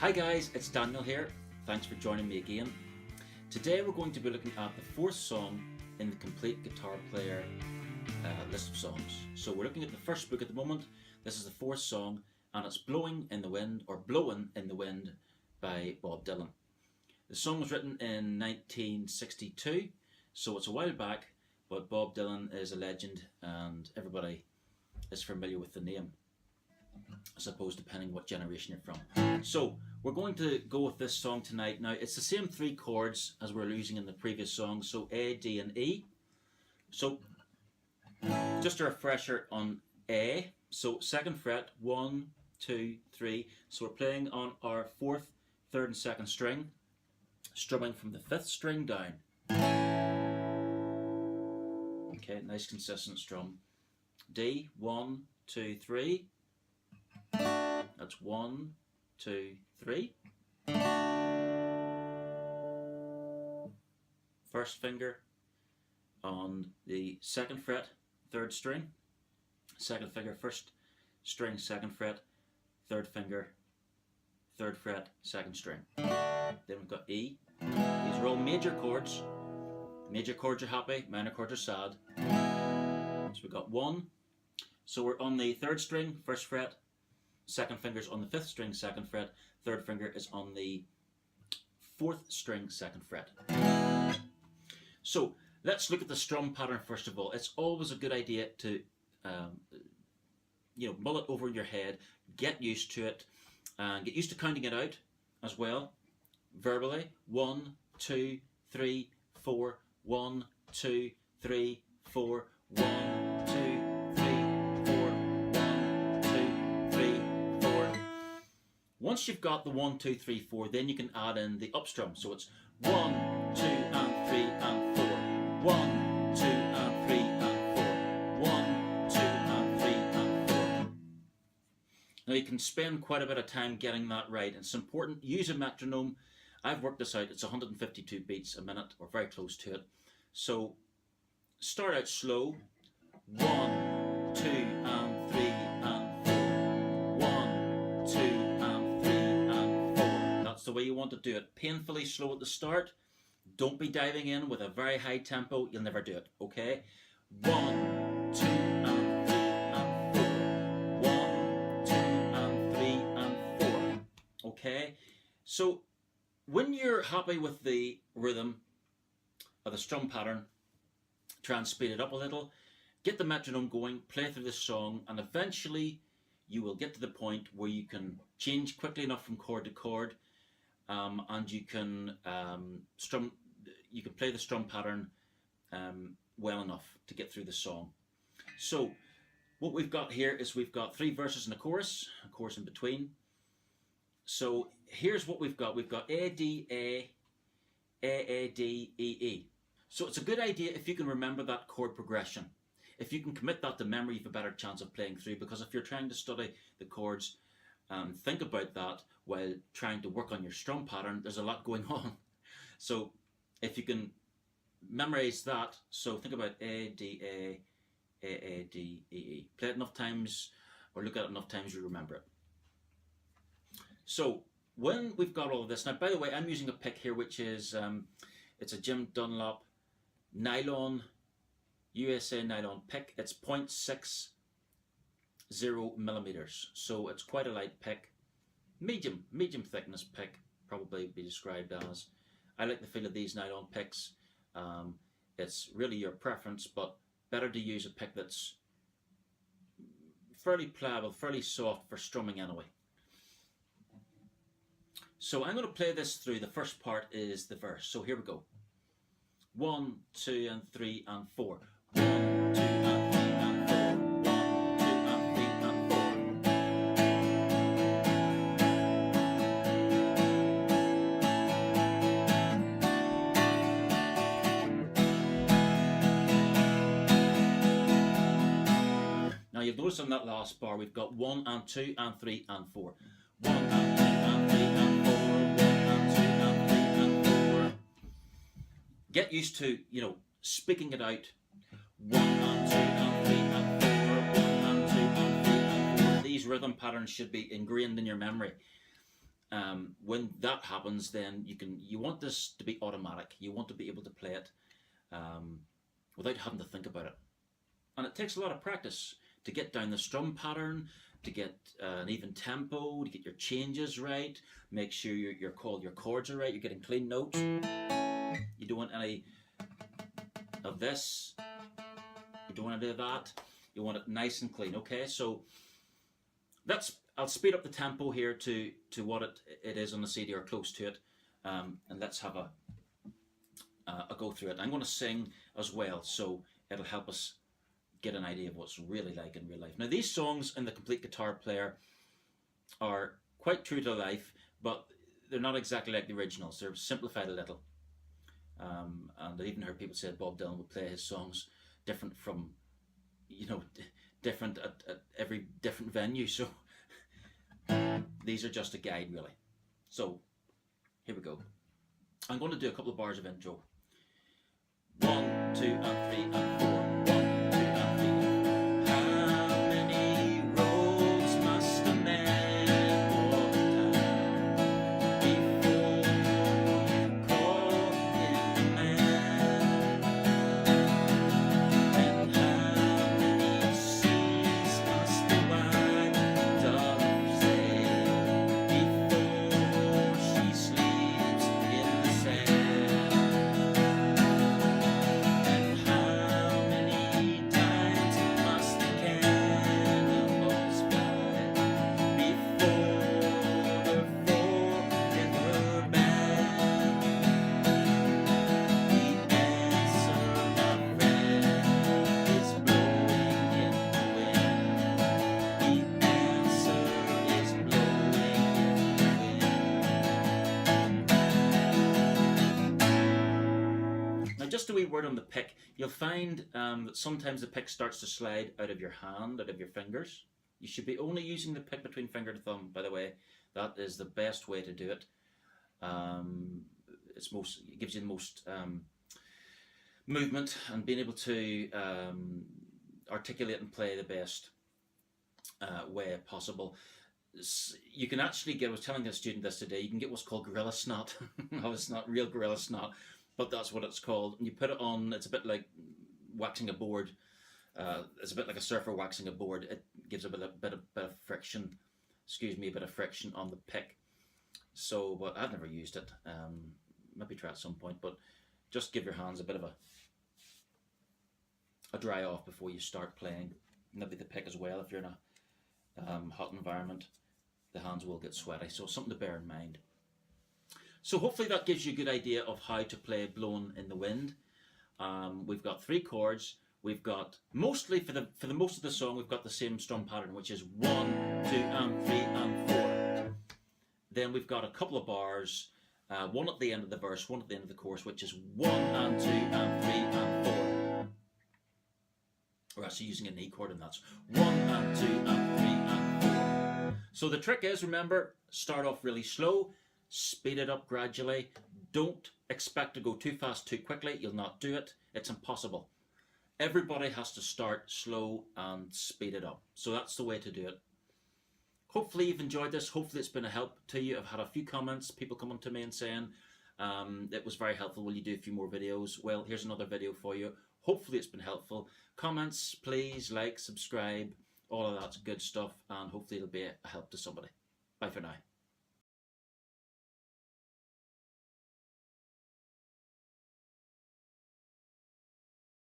Hi guys, it's Daniel here. Thanks for joining me again. Today we're going to be looking at the fourth song in the Complete Guitar Player list of songs. So we're looking at the first book at the moment. This is the fourth song and it's Blowin' in the Wind or Blowin' in the Wind by Bob Dylan. The song was written in 1962, so it's a while back, but Bob Dylan is a legend and everybody is familiar with the name, I suppose, depending what generation you're from. So we're going to go with this song tonight. Now it's the same three chords as we're using in the previous song, so A, D and E. So just a refresher on A, so second fret, 1, 2, 3. So we're playing on our fourth, third and second string, strumming from the fifth string down. Okay, nice consistent strum. D, 1, 2, 3. That's 1, 2, 3. First finger on the second fret, third string. Second finger, first string, second fret. Third finger, third fret, second string. Then we've got E. These are all major chords. Major chords are happy, minor chords are sad. So we've got 1. So we're on the third string, first fret. Second finger's on the fifth string, second fret. Third finger is on the fourth string, second fret. So let's look at the strum pattern first of all. It's always a good idea to mull it over in your head, get used to it, and get used to counting it out as well, verbally. 1, 2, 3, 4. 1, 2, 3, 4. 1, 2, 3, 4. 1, 2, 3, 4. Once you've got the 1, 2, 3, 4, then you can add in the up-strum. So it's 1, 2, and 3, and 4. 1, 2, and 3, and 4. 1, 2, and 3, and 4. Now you can spend quite a bit of time getting that right. It's important. Use a metronome. I've worked this out. It's 152 beats a minute, or very close to it. So start out slow. 1, 2, and 3, and 4. 1, 2, and 3, and 4. That's the way you want to do it. Painfully slow at the start. Don't be diving in with a very high tempo. You'll never do it, okay? 1, 2, and 3, and 4. 1, 2, and 3, and 4. Okay? So when you're happy with the rhythm of the strum pattern, try and speed it up a little, get the metronome going, play through the song, and eventually you will get to the point where you can change quickly enough from chord to chord, and you can play the strum pattern well enough to get through the song. So what we've got here is we've got 3 verses and a chorus in between. So here's what we've got. We've got A, D, A, D, E, E. So it's a good idea if you can remember that chord progression. If you can commit that to memory, you have a better chance of playing through, because if you're trying to study the chords and think about that while trying to work on your strum pattern, there's a lot going on. So if you can memorize that, so think about A, D, A, D, E, E. Play it enough times or look at it enough times, you remember it. So when we've got all of this, now by the way, I'm using a pick here which is, it's a Jim Dunlop nylon, USA nylon pick. It's 0.60 millimeters, so it's quite a light pick. Medium thickness pick, probably be described as. I like the feel of these nylon picks. It's really your preference, but better to use a pick that's fairly pliable, fairly soft for strumming anyway. So I'm going to play this through. The first part is the verse. So here we go. 1, 2, and 3, and 4. 1, 2, and 3, and 4. 1, 2, and 3, and 4. Now you've noticed on that last bar we've got 1 and 2 and 3 and 4. 1 and 2 and 3 and 4. 1 and 2 and 3 and 4. Get used to, speaking it out. 1 and 2 and 3 and 4. 1 and 2 and 3 and 4. These rhythm patterns should be ingrained in your memory. when that happens, then you want this to be automatic. You want to be able to play it without having to think about it. And it takes a lot of practice to get down the strum pattern, to get an even tempo, to get your changes right, make sure your chords are right, you're getting clean notes. You don't want any of this, you don't want to do that, you want it nice and clean. Okay, so I'll speed up the tempo here to what it is on the CD, or close to it, and let's have a go through it. I'm going to sing as well, so it'll help us get an idea of what's really like in real life. Now, these songs in the Complete Guitar Player are quite true to life, but they're not exactly like the originals. They're simplified a little. And I even heard people say Bob Dylan would play his songs different from, different at every different venue. So these are just a guide, really. So here we go. I'm going to do a couple of bars of intro. 1, 2, and 3, and 4. 1, 2, and 3. How many roads must a man walk down before you call him a man? And how many seas must the white dove sail before she sleeps in the sand? Just a wee word on the pick. You'll find that sometimes the pick starts to slide out of your hand, out of your fingers. You should be only using the pick between finger and thumb, by the way. That is the best way to do it. It gives you the most movement, and being able to articulate and play the best way possible. You can actually get, I was telling a student this today, you can get what's called gorilla snot. No, it's not real gorilla snot, but that's what it's called. And you put it on, it's a bit like waxing a board. It's a bit like a surfer waxing a board. It gives a bit of friction, a bit of friction on the pick. So, but I've never used it. Maybe try at some point, but just give your hands a bit of a dry off before you start playing. Maybe the pick as well. If you're in a hot environment, the hands will get sweaty. So something to bear in mind. So hopefully that gives you a good idea of how to play Blowin' in the Wind. We've got 3 chords. We've got, mostly for the most of the song, we've got the same strum pattern, which is 1, 2, and 3, and 4. Then we've got a couple of bars, one at the end of the verse, one at the end of the chorus, which is 1, and 2, and 3, and 4. We're actually using an E chord, and that's 1, and 2, and 3, and 4. So the trick is, remember, start off really slow, speed it up gradually. Don't expect to go too fast too quickly. You'll not do it. It's impossible. Everybody has to start slow and speed it up. So that's the way to do it. Hopefully you've enjoyed this. Hopefully it's been a help to you. I've had a few comments, people coming to me and saying it was very helpful. Will you do a few more videos? Well, here's another video for you. Hopefully it's been helpful. Comments, please, like, subscribe, all of that's good stuff, and hopefully it'll be a help to somebody. Bye for now.